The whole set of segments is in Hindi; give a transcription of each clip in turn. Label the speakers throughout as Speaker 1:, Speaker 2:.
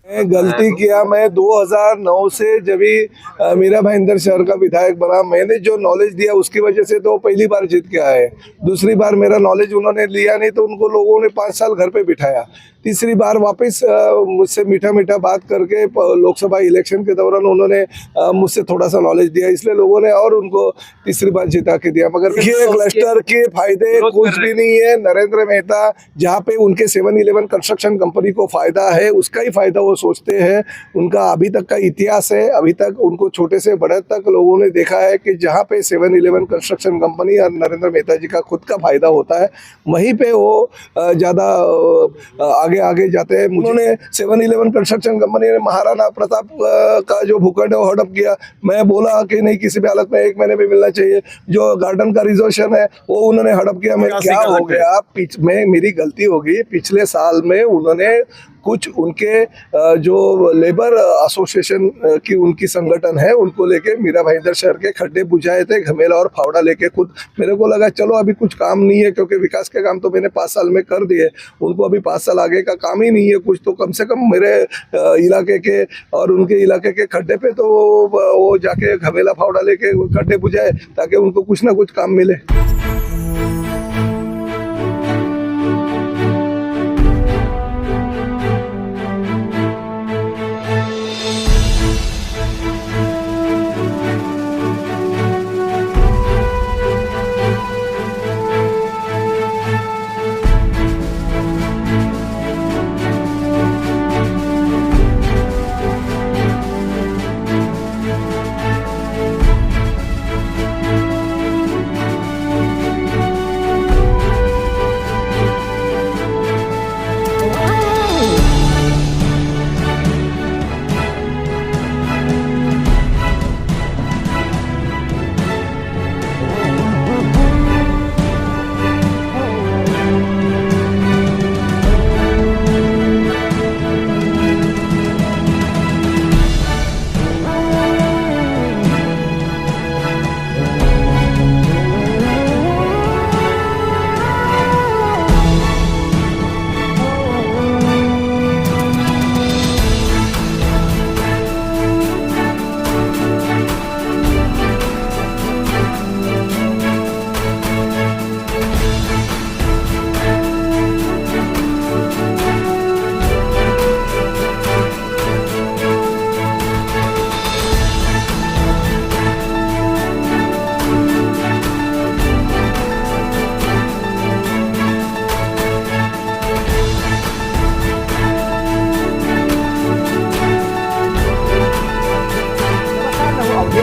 Speaker 1: गलती किया। मैं 2009 से जब ही मीरा भाईंदर शहर का विधायक बना, मैंने जो नॉलेज दिया उसकी वजह से तो पहली बार जीत के आए। दूसरी बार मेरा नॉलेज उन्होंने लिया नहीं तो उनको लोगों ने 5 साल घर पे बिठाया। तीसरी बार वापस मुझसे मीठा मीठा बात करके लोकसभा इलेक्शन के दौरान उन्होंने मुझसे थोड़ा सा नॉलेज दिया, इसलिए लोगों ने और उनको तीसरी बार जिता के दिया। मगर ये क्लस्टर के फायदे कुछ भी नहीं है। नरेंद्र मेहता जहाँ पे उनके 7-Eleven कंस्ट्रक्शन कंपनी को फायदा है उसका ही फायदा वो सोचते हैं। उनका अभी तक का इतिहास है, अभी तक उनको छोटे से बड़े तक लोगों ने देखा है कि जहाँ पे 7-Eleven कंस्ट्रक्शन कंपनी और नरेंद्र मेहता जी का खुद का फायदा होता है वहीं पे वो ज़्यादा आगे जाते हैं। उन्होंने 7-Eleven कंस्ट्रक्शन कंपनी ने महाराणा प्रताप का जो भूखंड है वो हड़प किया। मैं बोला कि नहीं, किसी भी हालत में 1 महीने में मिलना चाहिए। जो गार्डन का रिजर्वेशन है वो उन्होंने हड़प किया। मैं क्या हो गया, मेरी गलती हो गई। पिछले साल में उन्होंने कुछ उनके जो लेबर एसोसिएशन की उनकी संगठन है उनको लेके मीरा भाईंदर शहर के खड्डे बुझाए थे, घमेला और फावड़ा लेके। खुद मेरे को लगा चलो अभी कुछ काम नहीं है क्योंकि विकास के काम तो मैंने 5 साल में कर दिए, उनको अभी 5 साल आगे का काम ही नहीं है कुछ, तो कम से कम मेरे इलाके के और उनके इलाके के खड्डे पे तो वो जाके घमेला फावड़ा लेके खड्डे बुझाए ताकि उनको कुछ ना कुछ काम मिले।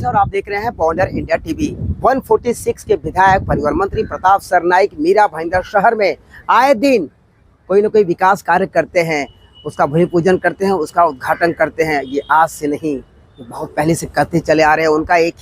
Speaker 2: और आप देख रहे हैं बॉन्डर इंडिया टीवी। 146 के विधायक परिवहन मंत्री प्रताप सरनाईक मीरा भाईंदर शहर में आए दिन कोई न कोई विकास कार्य करते हैं, उसका भूमि पूजन करते हैं, उसका उद्घाटन करते हैं। ये आज से नहीं, ये बहुत पहले से करते चले आ रहे हैं। उनका एक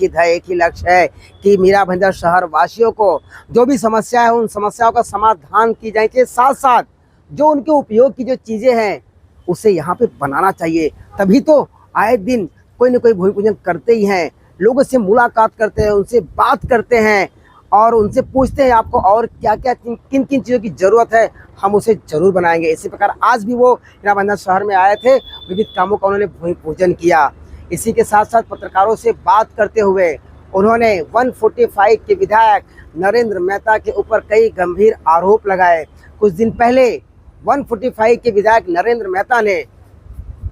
Speaker 2: ही लक्ष्य है कि मीरा भाईंदर शहर वासियों को जो भी समस्या है उन समस्याओं का समाधान की जाए के साथ साथ जो उनके उपयोग की जो चीज़ें हैं उसे यहाँ पे बनाना चाहिए। तभी तो आए दिन कोई न कोई भूमि पूजन करते ही हैं, लोगों से मुलाकात करते हैं, उनसे बात करते हैं और उनसे पूछते हैं आपको और क्या क्या किन किन चीज़ों की ज़रूरत है, हम उसे ज़रूर बनाएंगे। इसी प्रकार आज भी वो मीरा भाईंदर शहर में आए थे, विविध कामों का उन्होंने भूमि पूजन किया। इसी के साथ साथ पत्रकारों से बात करते हुए उन्होंने 145 के विधायक नरेंद्र मेहता के ऊपर कई गंभीर आरोप लगाए। कुछ दिन पहले 145 के विधायक नरेंद्र मेहता ने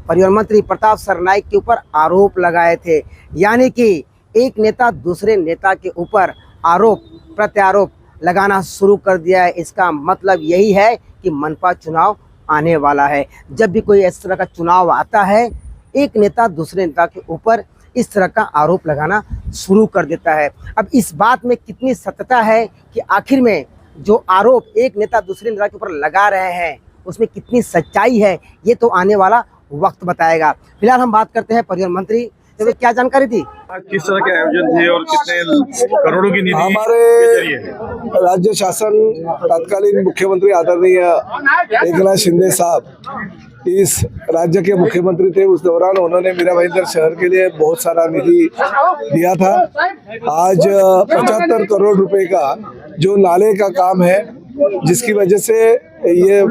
Speaker 2: परिवहन मंत्री प्रताप सरनाईक के ऊपर आरोप लगाए थे, यानी कि एक नेता दूसरे नेता के ऊपर आरोप प्रत्यारोप लगाना शुरू कर दिया है। इसका मतलब यही है कि मनपा चुनाव आने वाला है। जब भी कोई इस तरह का चुनाव आता है, एक नेता दूसरे नेता के ऊपर इस तरह का आरोप लगाना शुरू कर देता है। अब इस बात में कितनी सत्यता है कि आखिर में जो आरोप एक नेता दूसरे नेता के ऊपर लगा रहे हैं उसमें कितनी सच्चाई है, ये तो आने वाला वक्त बताएगा। फिलहाल हम बात करते हैं परिवहन मंत्री, तो क्या जानकारी थी,
Speaker 3: किस तरह के आयोजन थे और कितने करोड़ों की निधि
Speaker 1: हमारे राज्य शासन तत्कालीन मुख्यमंत्री आदरणीय एकनाथ शिंदे साहब इस राज्य के मुख्यमंत्री थे। उस दौरान उन्होंने मीरा भाईंदर शहर के लिए बहुत सारा निधि दिया था। आज 75 करोड़ रुपए का जो नाले का काम है, जिसकी वजह से ये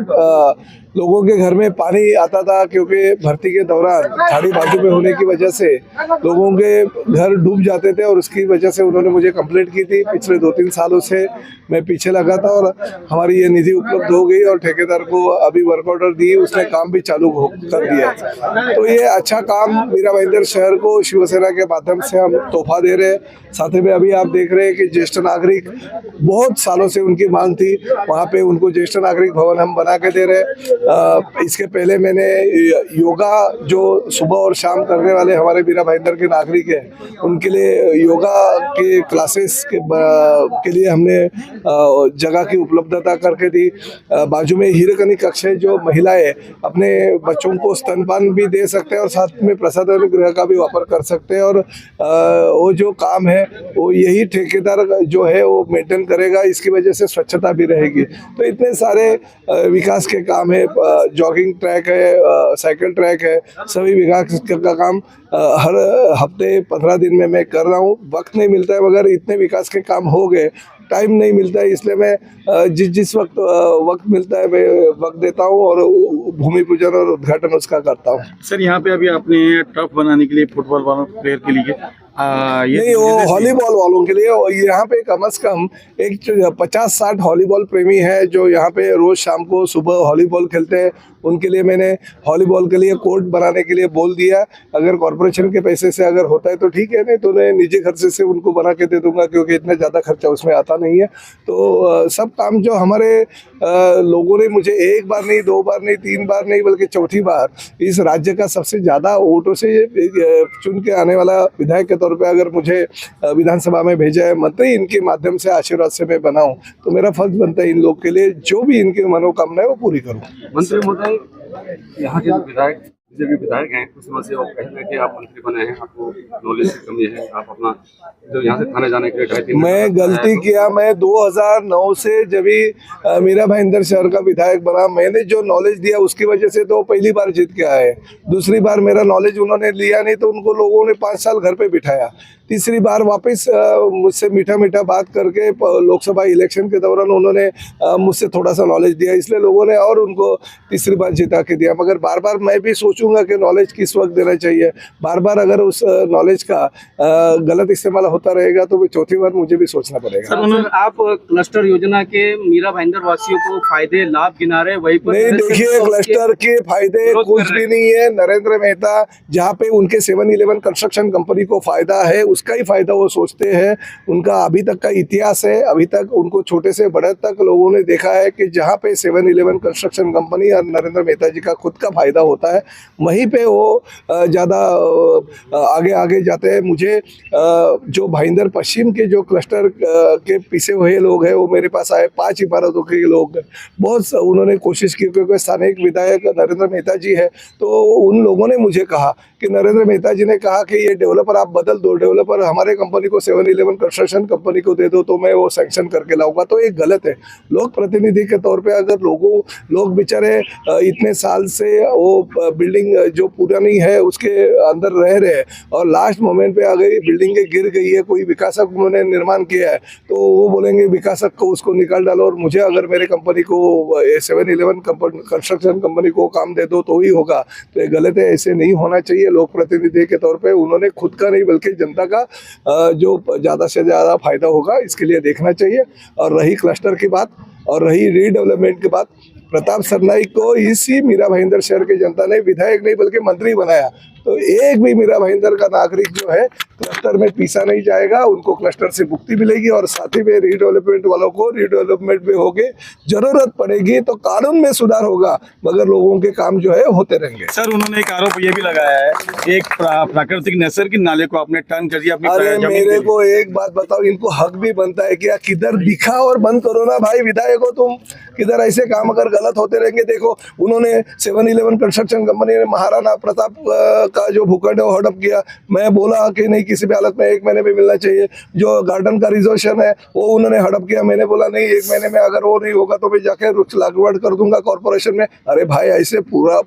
Speaker 1: लोगों के घर में पानी आता था, क्योंकि भर्ती के दौरान खाड़ी बाजू में होने की वजह से लोगों के घर डूब जाते थे, और उसकी वजह से उन्होंने मुझे कंप्लेंट की थी। पिछले 2-3 सालों से मैं पीछे लगा था, और हमारी ये निधि उपलब्ध हो गई, और ठेकेदार को अभी वर्क ऑर्डर दी, उसने काम भी चालू कर दिया। तो ये अच्छा काम मीरा भाईंदर शहर को शिवसेना के माध्यम से हम तोहफा दे रहे हैं। साथ ही में अभी आप देख रहे हैं कि ज्येष्ठ नागरिक, बहुत सालों से उनकी मांग थी, वहाँ पे उनको ज्येष्ठ नागरिक भवन हम बना के दे रहे हैं। इसके पहले मैंने योगा जो सुबह और शाम करने वाले हमारे मीरा भाईंदर के नागरिक हैं, उनके लिए योगा के क्लासेस के लिए हमने जगह की उपलब्धता करके दी। बाजू में हीरकनी कक्ष है, जो महिलाएं अपने बच्चों को स्तनपान भी दे सकते हैं और साथ में प्रसाधन गृह का भी वापर कर सकते हैं। और वो जो काम है वो यही ठेकेदार जो है वो मेंटेन करेगा, इसकी वजह से स्वच्छता भी रहेगी। तो इतने सारे विकास के काम है, जॉगिंग ट्रैक है, साइकिल ट्रैक है, सभी विकास का काम हर हफ्ते 15 दिन में मैं कर रहा हूँ। वक्त नहीं मिलता है, मगर इतने विकास के काम हो गए, टाइम नहीं मिलता है, इसलिए मैं जिस वक्त वक्त मिलता है मैं वक्त देता हूँ और भूमि पूजन और उद्घाटन उसका करता हूँ।
Speaker 3: सर यहाँ पे अभी आपने टर्फ बनाने के लिए फुटबॉल वालों प्लेयर के लिए ये
Speaker 1: नहीं, वो वॉलीबॉल वालों के लिए, और यहाँ पे कम से कम एक 50-60 वॉलीबॉल प्रेमी है जो यहाँ पे रोज शाम को सुबह वॉलीबॉल खेलते हैं। उनके लिए मैंने वॉलीबॉल के लिए कोर्ट बनाने के लिए बोल दिया। अगर कॉर्पोरेशन के पैसे से अगर होता है तो ठीक है, नहीं तो मैं निजी खर्चे से उनको बना के दे दूंगा, क्योंकि इतना ज़्यादा खर्चा उसमें आता नहीं है। तो सब काम जो हमारे लोगों ने मुझे एक बार नहीं, 2 बार नहीं, 3 बार नहीं, बल्कि चौथी बार इस राज्य का सबसे ज़्यादा वोटों से चुन के आने वाला विधायक के तौर पे अगर मुझे विधानसभा में भेजा है मंत्री, इनके माध्यम से आशीर्वाद से मैं बनाऊं, तो मेरा फर्ज बनता है इन लोग के लिए जो भी इनकी मनोकामना है वो पूरी करूं।
Speaker 4: मंत्री महोदय, यहाँ के विधायक जो भी विधायक हैं उस समय से वो कह रहे हैं कि आप मंत्री बने हैं, आपको नॉलेज की कमी है, आप अपना जो यहाँ से थाने जाने के लिए गए थे।
Speaker 1: मैं गलती किया, मैं 2009 से जब भी मीरा भाईंदर शहर का विधायक बना, मैंने जो नॉलेज दिया उसकी वजह से तो पहली बार जीत के आए। दूसरी बार मेरा नॉलेज उन्होंने लिया नहीं, तो उनको लोगों ने 5 साल घर पे बिठाया। तीसरी बार वापस मुझसे मीठा मीठा बात करके लोकसभा इलेक्शन के दौरान उन्होंने मुझसे थोड़ा सा नॉलेज दिया, इसलिए लोगों ने और उनको तीसरी बार जिता के दिया। मगर बार बार मैं भी सोचूंगा कि नॉलेज किस वक्त देना चाहिए। बार बार अगर उस नॉलेज का गलत इस्तेमाल होता रहेगा तो चौथी बार मुझे भी सोचना पड़ेगा।
Speaker 4: सर, आप क्लस्टर योजना के मीरा भाईंदर वासियों को फायदे लाभ गिना रहे, वही पर
Speaker 1: नहीं, देखिए क्लस्टर के फायदे कुछ भी नहीं है। नरेंद्र मेहता जहाँ पे उनके 7-11 कंस्ट्रक्शन कंपनी को फायदा है, उसका ही फायदा वो सोचते हैं। उनका अभी तक का इतिहास है, अभी तक उनको छोटे से बड़े तक लोगों ने देखा है कि जहाँ पे 7-11 कंस्ट्रक्शन कंपनी और नरेंद्र मेहता जी का खुद का फायदा होता है, वहीं पे वो ज़्यादा आगे आगे जाते हैं। मुझे जो भाईंदर पश्चिम के जो क्लस्टर के पीछे हुए लोग हैं वो मेरे पास आए, 5 इमारतों के लोग, बहुत उन्होंने कोशिश की, क्योंकि स्थानिक विधायक नरेंद्र मेहता जी है। तो उन लोगों ने मुझे कहा कि नरेंद्र मेहता जी ने कहा कि ये डेवलपर आप बदल दो, डेवलपर हमारे कंपनी को 7-11 कंस्ट्रक्शन कंपनी को दे दो तो मैं वो सैंक्शन करके लाऊंगा। तो ये गलत है। लोक प्रतिनिधि के तौर पे अगर लोग बेचारे इतने साल से वो बिल्डिंग जो पुरानी है उसके अंदर रह रहे हैं और लास्ट मोमेंट पे अगर बिल्डिंगें गिर गई है, कोई विकासक उन्होंने निर्माण किया है, तो वो बोलेंगे विकासक को उसको निकाल डालो और मुझे अगर मेरे कंपनी को 7-11 कंस्ट्रक्शन कंपनी को काम दे दो तो ही होगा। तो ये गलत है, ऐसे नहीं होना चाहिए। लोक प्रतिनिधि के तौर पे उन्होंने खुद का नहीं बल्कि जनता का जो ज़्यादा से ज़्यादा फायदा होगा इसके लिए देखना चाहिए। और रही क्लस्टर की बात और रही रीडेवलपमेंट की बात, प्रताप सरनाईक को इसी मीरा भाईंदर शहर की जनता ने विधायक नहीं बल्कि मंत्री बनाया। तो एक भी मीरा भाईंदर का नागरिक जो है क्लस्टर में पीसा नहीं जाएगा, उनको क्लस्टर से मुक्ति मिलेगी और साथ ही में रीडेवलपमेंट वालों को रीडेवलपमेंट में होगे। जरूरत पड़ेगी तो कानून में सुधार होगा, मगर लोगों के काम जो है होते रहेंगे।
Speaker 3: सर, उन्होंने एक आरोप ये भी लगाया है, एक प्राकृतिक नहर की नाले को आपने टर्न कर दिया अपनी
Speaker 1: अरे मेरे को एक बात बताओ, इनको हक भी बनता है क्या? किधर दिखा और बंद करो ना भाई, विधायक हो तुम, किधर ऐसे काम अगर गलत होते रहेंगे। देखो उन्होंने 7-11 कंस्ट्रक्शन कंपनी ने महाराणा प्रताप का जो भूखंड है वो हड़प किया। मैं बोला कि नहीं, किसी भी हालत में 1 महीने में मिलना चाहिए। जो गार्डन का रिजर्वेशन है वो उन्होंने हड़प किया। मैंने बोला नहीं, 1 महीने में अगर वो नहीं होगा तो मैं जाके वृक्ष लागवड़ कर दूंगा कॉर्पोरेशन में। अरे भाई, ऐसे पूरा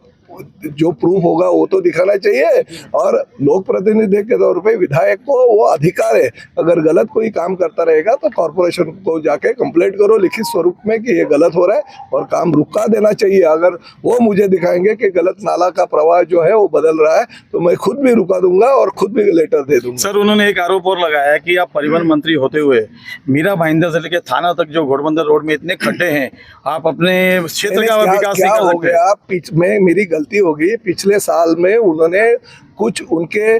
Speaker 1: जो प्रूफ होगा वो तो दिखाना चाहिए। और लोक प्रतिनिधि के तौर पे विधायक को वो अधिकार है, अगर गलत कोई काम करता रहेगा तो कॉर्पोरेशन को जाके कंप्लेंट करो लिखित स्वरूप में कि ये गलत हो रहा है और काम रुका देना चाहिए। अगर वो मुझे दिखाएंगे कि गलत नाला का प्रवाह जो है वो बदल रहा है तो मैं खुद भी रुका दूंगा और खुद भी लेटर दे दूंगा।
Speaker 3: सर, उन्होंने एक आरोप और लगाया है कि आप परिवहन मंत्री होते हुए मीरा भाईंदर से लेकर थाना तक जो घोड़बंदर रोड में इतने खड्डे हैं, आप अपने क्षेत्र का विकास नहीं कर सकते।
Speaker 1: गया में मेरी गलती होगी। पिछले साल में उन्होंने कुछ उनके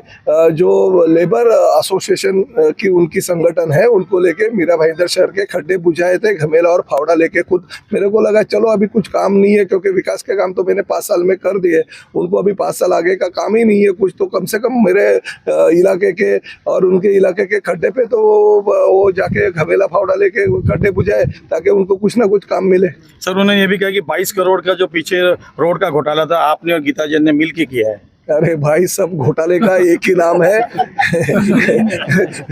Speaker 1: जो लेबर एसोसिएशन की उनकी संगठन है उनको लेके मीरा भाईंदर शहर के खड्डे बुझाए थे, घमेला और फावड़ा लेके। खुद मेरे को लगा चलो अभी कुछ काम नहीं है क्योंकि विकास के काम तो मैंने 5 साल में कर दिए, उनको अभी 5 साल आगे का काम ही नहीं है कुछ, तो कम से कम मेरे इलाके के और उनके इलाके के खड्डे पे तो वो जाके घमेला फावड़ा लेके खड्डे बुझाए ताकि उनको कुछ ना कुछ काम मिले।
Speaker 3: सर, उन्होंने ये भी कहा कि 22 करोड़ का जो पीछे रोड का घोटाला था आपने और गीता जैन ने मिल के किया है।
Speaker 1: अरे भाई, सब घोटाले का एक ही नाम है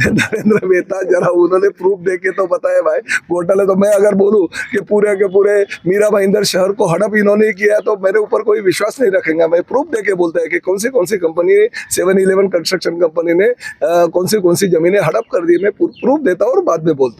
Speaker 1: नरेंद्र मेहता। जरा उन्होंने प्रूफ देके तो बताया भाई। घोटाले तो मैं अगर बोलूं कि पूरे के पूरे मीरा भाईंदर शहर को हड़प इन्होंने किया तो मेरे ऊपर कोई विश्वास नहीं रखेगा। मैं प्रूफ देके बोलता है कि कौन सी कंपनी 7-Eleven कंस्ट्रक्शन कंपनी ने कौन सी जमीनें हड़प कर दी। मैं प्रूफ देता हूँ और बाद में बोलता हूँ।